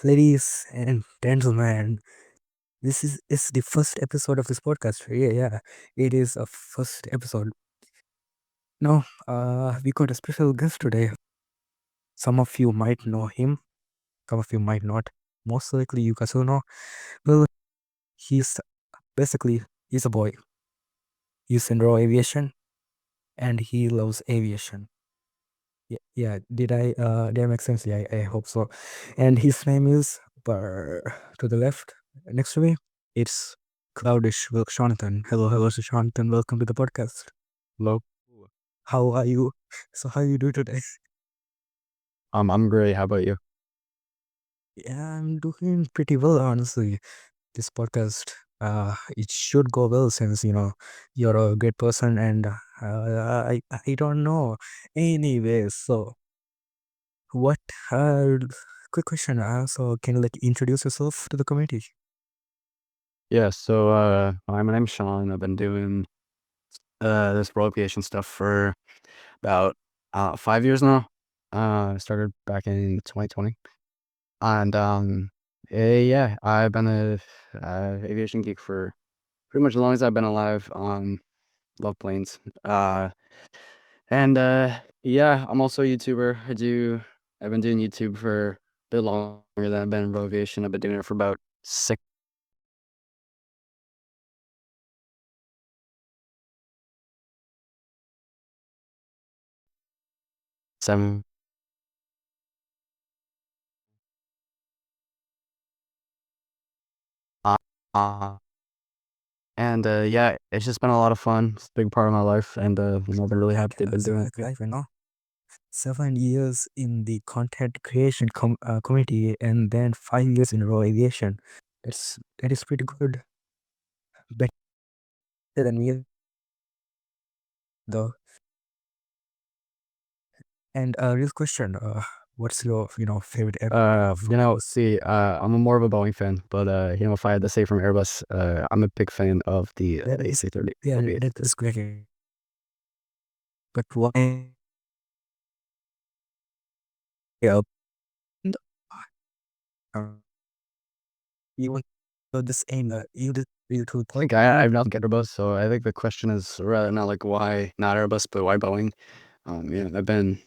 Ladies and gentlemen, this is the first episode of this podcast. Yeah, it is a first episode. Now, we got a special guest today. Some of you might know him, some of you might not. Most likely, you guys will know. Well, he's basically he's a boy. He's in raw aviation, and he loves aviation. Yeah. Did I make sense? Yeah, I hope so. And his name is to the left, next to me. It's Cloudish Wilk Jonathan. Hello, Jonathan. Welcome to the podcast. Hello. How are you? So how you do today? I'm great. How about you? Yeah, I'm doing pretty well, honestly. This podcast, it should go well since you're a great person, and I don't know. Anyways, so what? Uh, quick question. So can you introduce yourself to the community? Yeah, so hi, my name's Sean. I've been doing this role aviation stuff for about 5 years now. I started back in 2020. And yeah, I've been a aviation geek for pretty much as long as I've been alive. Love planes. And yeah, I'm also a YouTuber. I've been doing YouTube for a bit longer than I've been in role aviation. I've been doing it for about 6, 7. Uh, and yeah, it's just been a lot of fun. It's a big part of my life, and I've been really happy to be doing it. Life, 7 years in the content creation community, and then 5 years in raw aviation. That is pretty good. Better than me, though. And real question, what's your favorite aircraft? See, I'm a more of a Boeing fan, but if I had to say from Airbus, I'm a big fan of the AC-30. Yeah, that is great. But why? Yeah, uh, you want this aim? You to I think I've not get Airbus, so I think the question is rather not like why not Airbus, but why Boeing. I've been,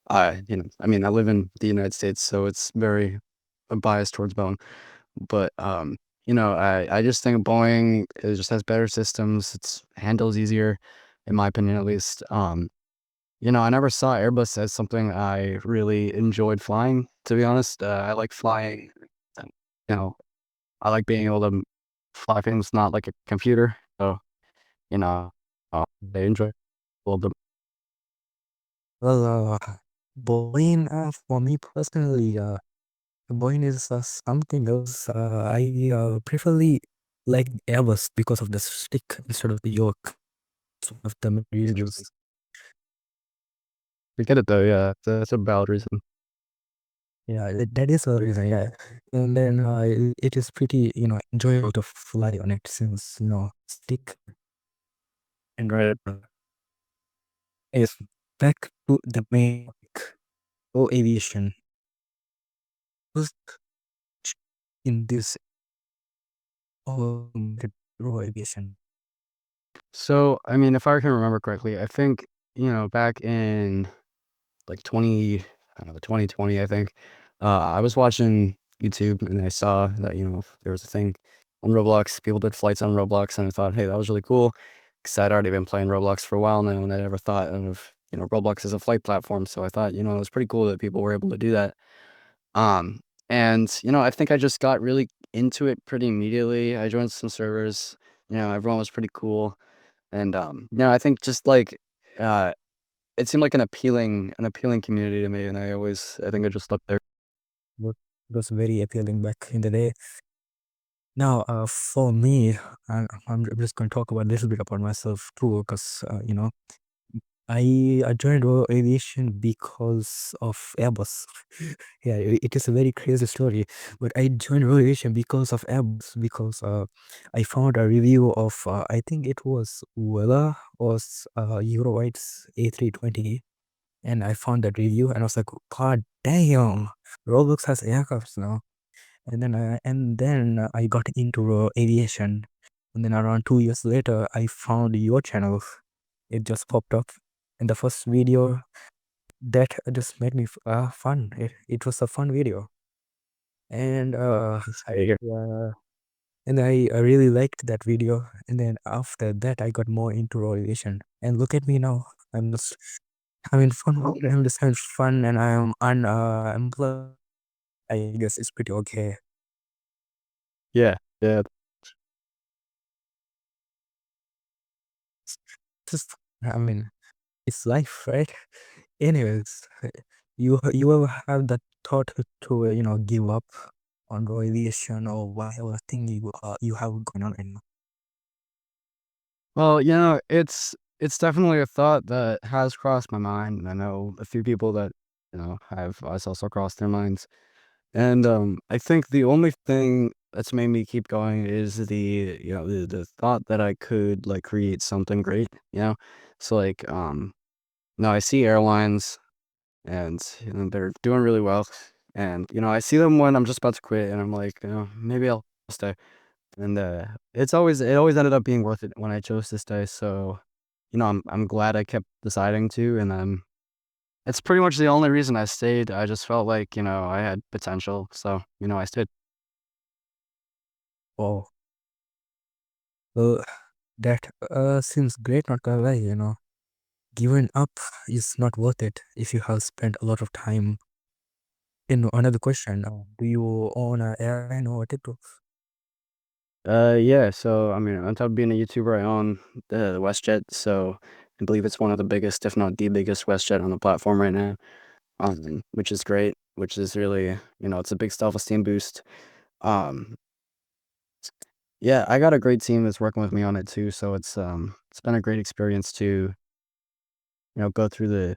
I mean, I live in the United States, so it's very biased towards Boeing. But I just think Boeing it just has better systems. It's handles easier, in my opinion, at least. I never saw Airbus as something I really enjoyed flying. To be honest, I like flying. You know, I like being able to fly things not like a computer. So you know, they enjoy a little bit. well, Boeing. For me personally, Boeing is something else. I preferably like Airbus because of the stick instead of the yoke. It's one of the main Interesting. reasons. We get it though. Yeah, it's a valid reason. Yeah, that is a reason. Yeah, and then it is pretty enjoyable to fly on it since stick and Right. is back to the main topic. Oh, aviation. First in this raw aviation. So I mean, if I can remember correctly, I think back in like 20, I don't know, 2020, I think. I was watching YouTube and I saw that, there was a thing on Roblox. People did flights on Roblox, and I thought, hey, that was really cool. Because I'd already been playing Roblox for a while now, and I never thought of, Roblox as a flight platform. So I thought, it was pretty cool that people were able to do that. Um, and, I think I just got really into it pretty immediately. I joined some servers, everyone was pretty cool. And, I think just like, uh, it seemed like an appealing community to me, and I think I just stuck there. Wa- was very appealing back in the day. Now, for me, I'm just going to talk about a little bit about myself too, because I joined Royal Aviation because of Airbus. Yeah, it is a very crazy story, but I joined Royal Aviation because of Airbus because I found a review of I think it was Wella or Eurowhite's A320, and I found that review and I was like, God damn, Roblox has aircrafts now. and then I got into aviation, and then around 2 years later, I found your channel. It just popped up in the first video that just made me fun. It was a fun video, and I really liked that video. And then after that, I got more into aviation. And look at me now. I'm just having fun. I'm just having fun, and I'm unemployed. I guess it's pretty okay. Yeah, yeah. Just, I mean, it's life, right? Anyways, you ever have that thought to give up on aviation or whatever thing you have going on right now? Well, it's definitely a thought that has crossed my mind, and I know a few people that, have it's also crossed their minds. And, I think the only thing that's made me keep going is the thought that I could, like, create something great, you know? So, like, now I see airlines and, they're doing really well, and, I see them when I'm just about to quit, and I'm like, "Maybe I'll stay." And, it always ended up being worth it when I chose to stay, so, I'm glad I kept deciding to, and, it's pretty much the only reason I stayed. I just felt like, I had potential, so, I stayed. Oh, well, that seems great, not gonna lie. Giving up is not worth it if you have spent a lot of time. In another question, do you own an airline or a TikTok? Yeah, so, I mean, on top of being a YouTuber, I own the WestJet, so I believe it's one of the biggest, if not the biggest WestJet on the platform right now, which is great, which is really, it's a big self-esteem boost. Um, yeah, I got a great team that's working with me on it too, so it's been a great experience to, go through the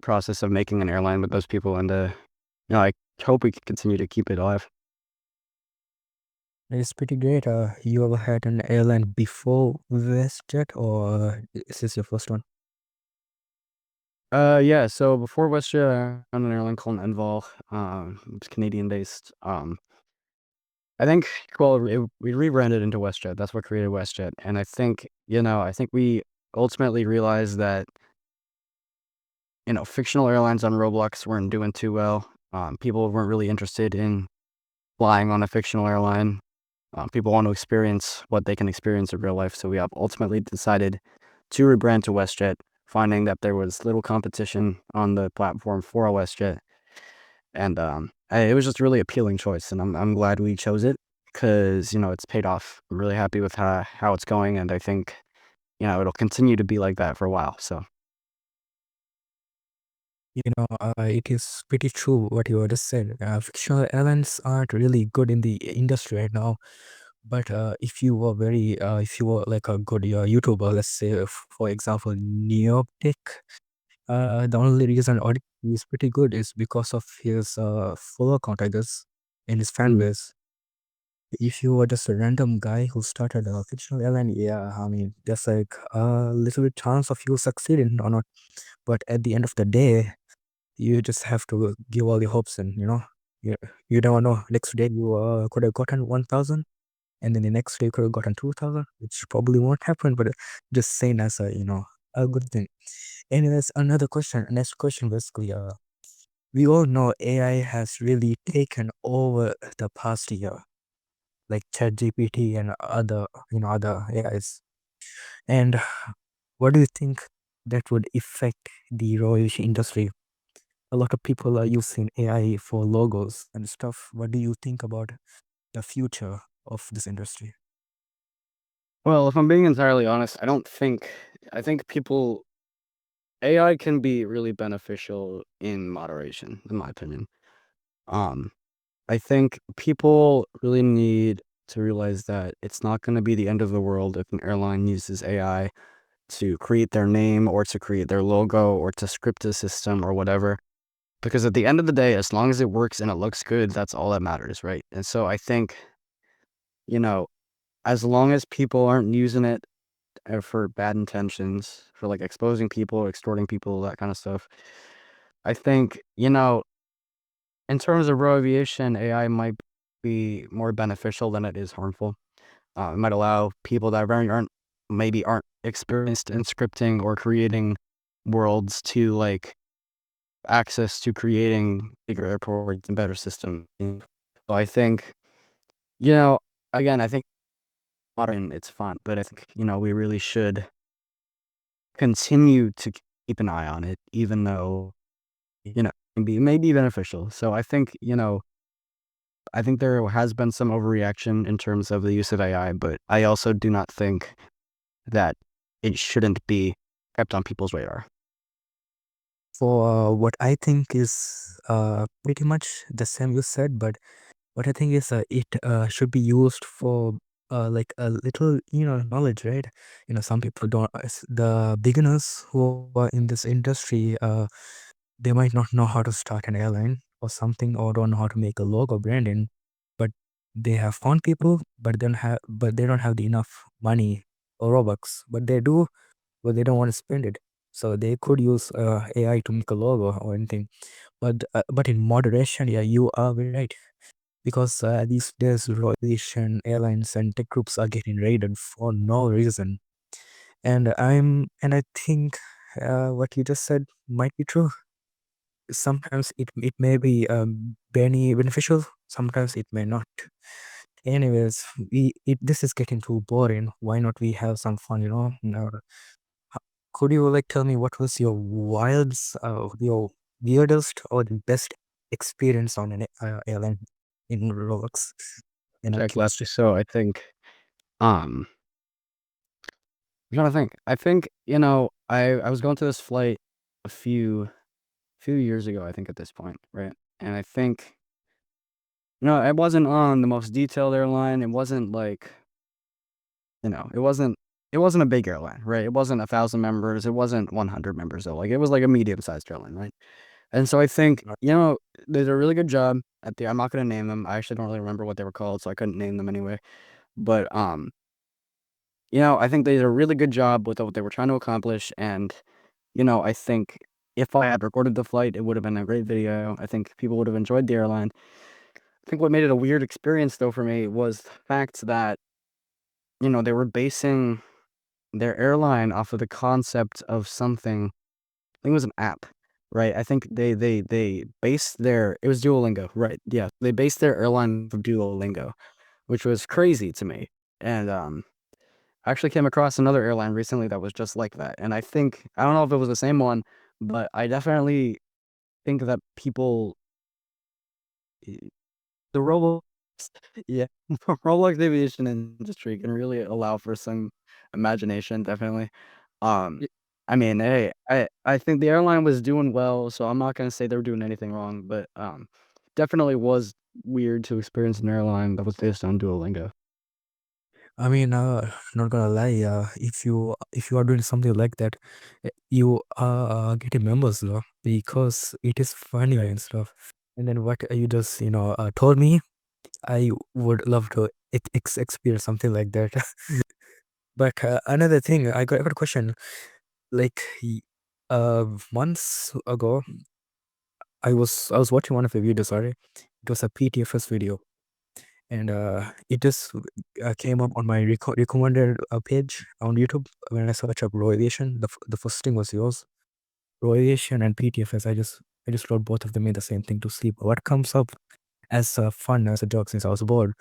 process of making an airline with those people, and, I hope we can continue to keep it alive. It's pretty great. You ever had an airline before WestJet, or is this your first one? Yeah, so before WestJet, I owned an airline called Envol, it's Canadian-based. I think, well, we rebranded into WestJet. That's what created WestJet, and I think we ultimately realized that, fictional airlines on Roblox weren't doing too well. People weren't really interested in flying on a fictional airline. People want to experience what they can experience in real life, so we have ultimately decided to rebrand to WestJet, finding that there was little competition on the platform for a WestJet, and, it was just a really appealing choice, and I'm glad we chose it because it's paid off. I'm really happy with how it's going, and I think, it'll continue to be like that for a while, so. It is pretty true what you just said. Fictional airlines aren't really good in the industry right now. But if you were like a good YouTuber, let's say, for example, Neoptic, the only reason Audit is pretty good is because of his follower count, I guess, and his fan Mhm. base. If you were just a random guy who started a fictional airline, yeah, I mean, there's like a little bit chance of you succeeding or not. But at the end of the day, you just have to give all your hopes in, you, you never know. Next day, you could have gotten 1,000, and then the next day, you could have gotten 2,000, which probably won't happen, but just saying as a good thing. Anyways, another question, next question basically, we all know AI has really taken over the past year, like ChatGPT and other AIs. And what do you think that would affect the Royal industry? A lot of people are using AI for logos and stuff. What do you think about the future of this industry? Well, if I'm being entirely honest, I think people AI can be really beneficial in moderation, in my opinion. Um, I think people really need to realize that it's not gonna be the end of the world if an airline uses AI to create their name or to create their logo or to script a system or whatever. Because at the end of the day, as long as it works and it looks good, that's all that matters, right? And so I think, you know, as long as people aren't using it for bad intentions, for like exposing people, extorting people, that kind of stuff, I think, in terms of row aviation, AI might be more beneficial than it is harmful. It might allow people that maybe aren't experienced in scripting or creating worlds to like access to creating bigger airports and better systems. So I think, you know, again, I think modern it's fun, but I think, we really should continue to keep an eye on it, even though, it may be beneficial. So I think there has been some overreaction in terms of the use of AI, but I also do not think that it shouldn't be kept on people's radar. For what I think is pretty much the same you said, but what I think is it should be used for like a little, knowledge, right? Some people don't, the beginners who are in this industry, they might not know how to start an airline or something, or don't know how to make a logo branding, but they have found people, but they don't have the enough money or Robux, but they do, but they don't want to spend it. So they could use AI to make a logo or anything. But in moderation, yeah, you are very right. Because these days, aviation, airlines, and tech groups are getting raided for no reason. And I think what you just said might be true. Sometimes it may be beneficial. Sometimes it may not. Anyways, this is getting too boring. Why not we have some fun? No, could you like tell me what was your your weirdest or the best experience on an airline in Roblox? And I'm Exactly. curious. So I think, um, I'm trying to think. I think, I was going to this flight a few years ago, I think at this point, right? And I think, it wasn't on the most detailed airline. It wasn't like, it wasn't a big airline, right? It wasn't 1,000 members. It wasn't 100 members though. Like it was like a medium-sized airline, right? And so I think, they did a really good job I'm not gonna name them. I actually don't really remember what they were called, so I couldn't name them anyway. But I think they did a really good job with what they were trying to accomplish. And, I think if I had recorded the flight, it would have been a great video. I think people would have enjoyed the airline. I think what made it a weird experience though for me was the fact that, they were basing their airline off of the concept of something. I think it was an app, right? I think they based their it was Duolingo, right? Yeah, they based their airline of Duolingo, which was crazy to me. And I actually came across another airline recently that was just like that. And I don't know if it was the same one, but I definitely think that people, eh, the Roblox, yeah, Roblox aviation industry can really allow for some imagination, definitely. Um, Y- I mean, hey, I think the airline was doing well, so I'm not gonna say they were doing anything wrong, but definitely was weird to experience an airline that was based on Duolingo. I mean, not gonna lie. If you are doing something like that, you are getting members, though, because it is funny and stuff. And then what you just told me, I would love to experience something like that. But another thing, I got a question. Like, months ago, I was watching one of your videos. Sorry, it was a PTFS video, and it just came up on my recommended page on YouTube when I searched up raw aviation. The first thing was yours, raw aviation and PTFS. I just wrote both of them in the same thing to see what comes up as fun as a joke since I was bored.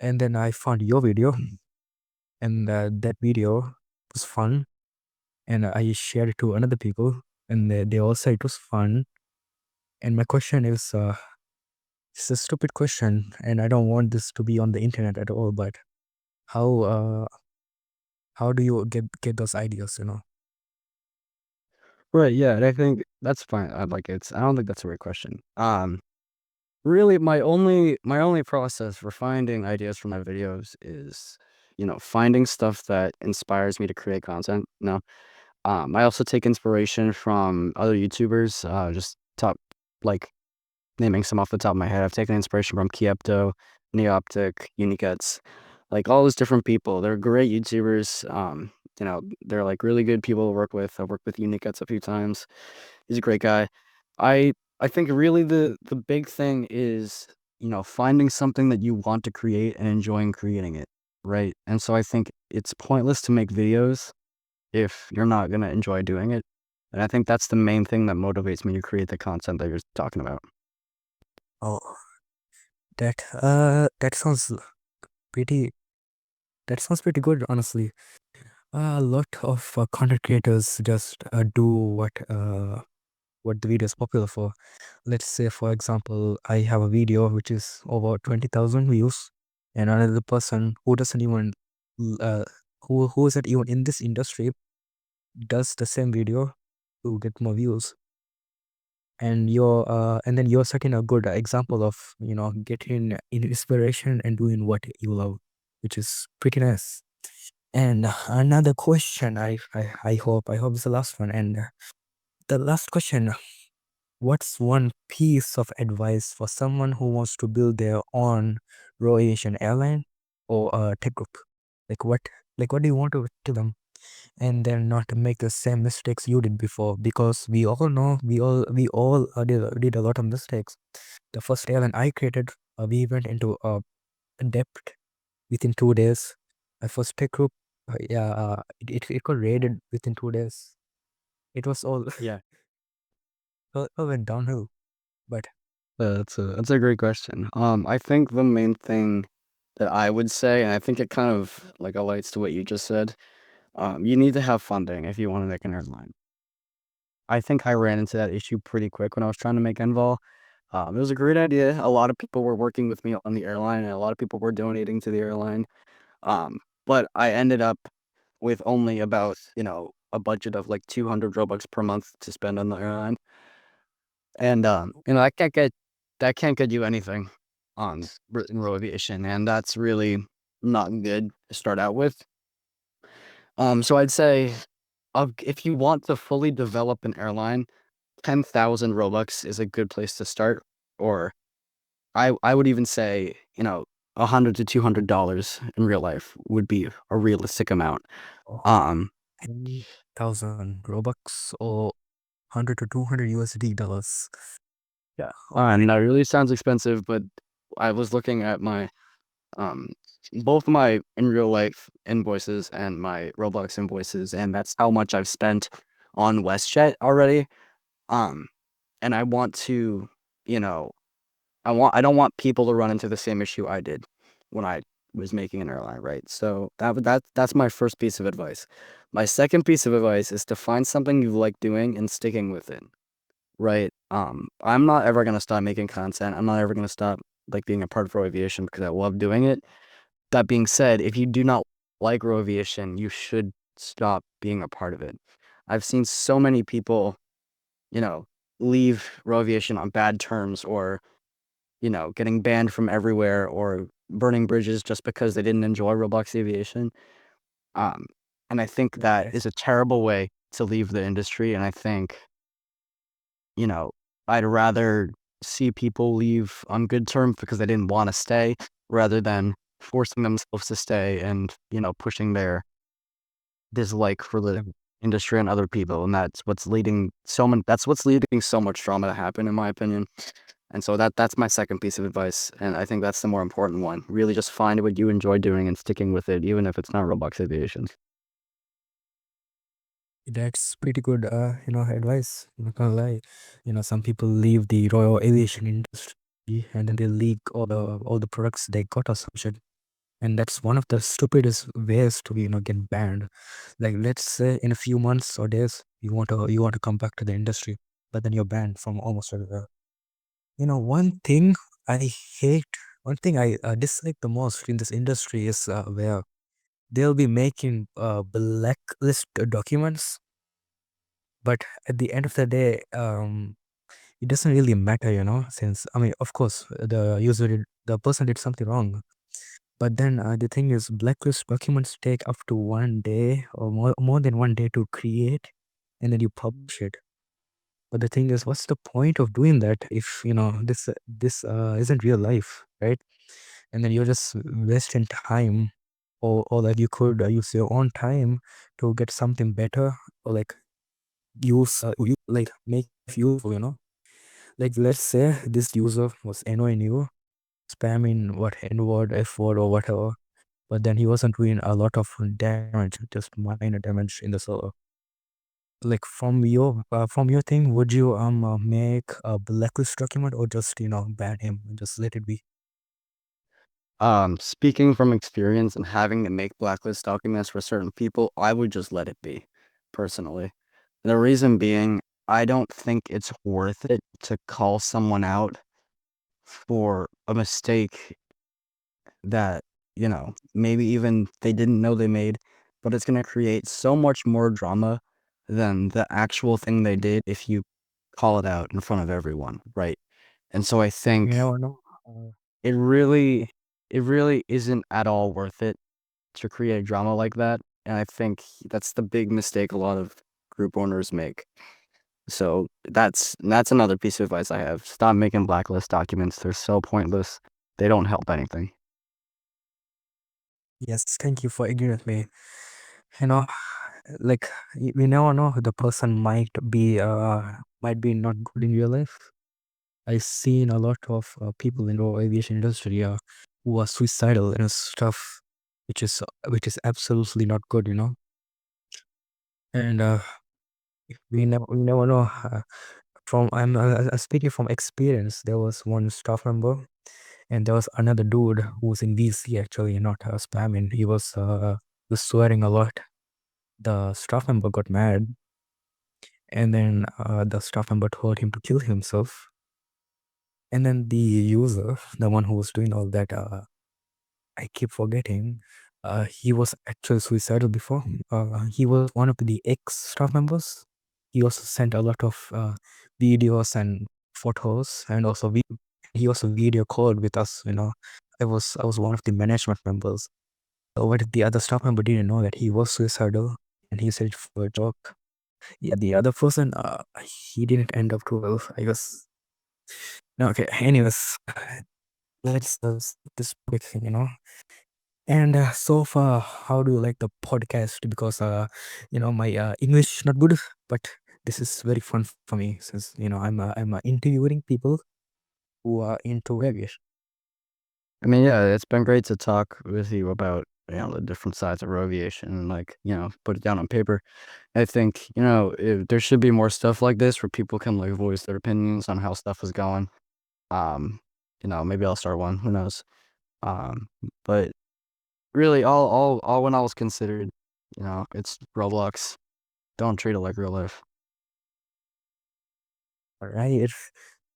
And then I found your video, and that video was fun, and I shared it to another people, and they all said it was fun. And my question is, it's a stupid question, and I don't want this to be on the internet at all. But how uh, how do you get those ideas? Right, yeah, and I think that's fine. I don't think that's a great question. Really, my only process for finding ideas for my videos is, finding stuff that inspires me to create content. I also take inspiration from other YouTubers. Just top like naming some off the top of my head. I've taken inspiration from Kiepto, Neoptic, Unicuts, like all those different people. They're great YouTubers. They're like really good people to work with. I've worked with Unicuts a few times. He's a great guy. I I think really the big thing is, finding something that you want to create and enjoying creating it, right? And so I think it's pointless to make videos if you're not going to enjoy doing it. And I think that's the main thing that motivates me to create the content that you're talking about. Oh, that sounds pretty. That sounds pretty good, honestly. A lot of content creators just do what the video is popular for. Let's say, for example, I have a video which is over 20,000 views, and another person who doesn't even uh, who isn't even in this industry does the same video to get more views. And then you're setting a good example of getting inspiration and doing what you love, which is pretty nice. And another question, I hope it's the last one. And the last question: what's one piece of advice for someone who wants to build their own raw aviation airline or a tech group? Like what, like what do you want to tell them? And then not to make the same mistakes you did before, because we all know we all did a lot of mistakes. The first airline I created, we went into debt within 2 days. My first tech group, it got raided within 2 days. It was all Yeah. all went downhill. But That's a great question. I think the main thing that I would say, and I think it kind of like alights to what you just said, you need to have funding if you want to make an airline. I think I ran into that issue pretty quick when I was trying to make Envol. It was a great idea. A lot of people were working with me on the airline, and a lot of people were donating to the airline. But I ended up with only about, a budget of like 200 Robux per month to spend on the airline. And that can't get you anything on in row aviation, and that's really not good to start out with. So I'd say, if you want to fully develop an airline, 10,000 Robux is a good place to start. Or I would even say, $100 to $200 in real life would be a realistic amount. oh, Um, 10,000 Robux or 100 to 200 USD dollars. Yeah. and that really sounds expensive, but I was looking at my um both my in real life invoices and my Roblox invoices, and that's how much I've spent on WestJet already. Um, and I want to, you know, I don't want people to run into the same issue I did when I was making an airline, right? So that's my first piece of advice. My second piece of advice is to find something you like doing and sticking with it, right? I'm not ever gonna stop making content. I'm not ever gonna stop like being a part of Pro Aviation because I love doing it. That being said, if you do not like row aviation, you should stop being a part of it. I've seen so many people, you know, leave row aviation on bad terms, or, getting banned from everywhere, or burning bridges just because they didn't enjoy Roblox aviation. Um, and I think that Yes. is a terrible way to leave the industry. And I think, you know, I'd rather see people leave on good terms because they didn't want to stay, rather than forcing themselves to stay and, pushing their dislike for the industry on other people. And that's what's leading so much drama to happen, in my opinion. And so that's my second piece of advice. And I think that's the more important one. Really just find what you enjoy doing and sticking with it, even if it's not Roblox aviation. That's pretty good, advice. I'm not gonna lie. Some people leave the Royal Aviation industry and then they leak all the products they got or some shit. And that's one of the stupidest ways to get banned. Like let's say in a few months or days you want to come back to the industry, but then you're banned from almost everywhere. One thing I hate, one thing I dislike the most in this industry is where they'll be making blacklist documents, but at the end of the day, it doesn't really matter, since I mean, of course, the person did something wrong, but then the thing is, blacklist documents take up to 1 day or more than 1 day to create, and then you publish it. But the thing is, what's the point of doing that if this isn't real life, right? And then you're just wasting time, or like you could use your own time to get something better, or like you like make it useful. Like let's say this user was annoying you, spamming what N word, F word, or whatever. But then he wasn't doing a lot of damage, just minor damage in the server. Like from your thing, would you make a blacklist document or just ban him and just let it be? Speaking from experience and having to make blacklist documents for certain people, I would just let it be, personally. The reason being, I don't think it's worth it to call someone out for a mistake that, maybe even they didn't know they made, but it's gonna create so much more drama than the actual thing they did if you call it out in front of everyone, right? And so I You think never know. it really it really isn't at all worth it to create drama like that, and I think that's the big mistake a lot of group owners make. So that's another piece of advice I have. Stop making blacklist documents. They're so pointless. They don't help anything. Yes, thank you for agreeing with me. You know, like we never know, the person might be not good in real life. I've seen a lot of people in the aviation industry who are suicidal and stuff, which is absolutely not good. And we never know. From I'm speaking from experience. There was one staff member, and there was another dude who was in VC, actually, not spamming. He was swearing a lot. The staff member got mad, and then the staff member told him to kill himself. And then the user, the one who was doing all that, I keep forgetting. He was actually suicidal before. He was one of the ex staff members. He also sent a lot of videos and photos, and also he also video called with us. I was one of the management members. So what if the other staff member didn't know that he was suicidal, and he said it for a joke? Yeah, the other person, he didn't end up too well, I guess. No, okay. Anyways, let's skip this quick thing. And so far, how do you like the podcast? Because my English is not good, but this is very fun for me since I'm interviewing people who are into aviation. I mean, yeah, it's been great to talk with you about, the different sides of aviation and, like, put it down on paper. I think, there should be more stuff like this where people can, like, voice their opinions on how stuff is going. Um, maybe I'll start one, who knows? Um, but really all when I was considered, it's Roblox. Don't treat it like real life. All right.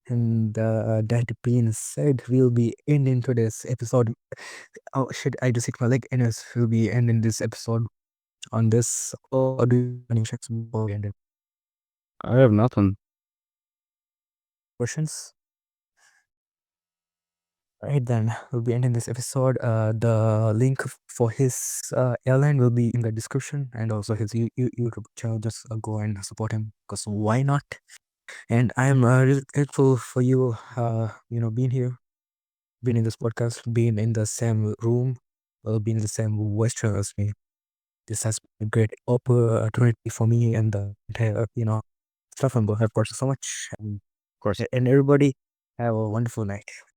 And that being said, we'll be ending today's episode. Oh shit! I just hit my leg. Anyways, we'll be ending this episode on this. Or do you have any checks before we end it? I have nothing. Questions? Right then, we'll be ending this episode. The link for his airline will be in the description, and also his YouTube channel. Just go and support him, because why not? And I'm really grateful for you, being here, being in this podcast, being in the same room, being in the same voice channel as me. This has been a great opportunity for me and the entire, staff member. Of course, so much, Of course. and everybody have a wonderful night.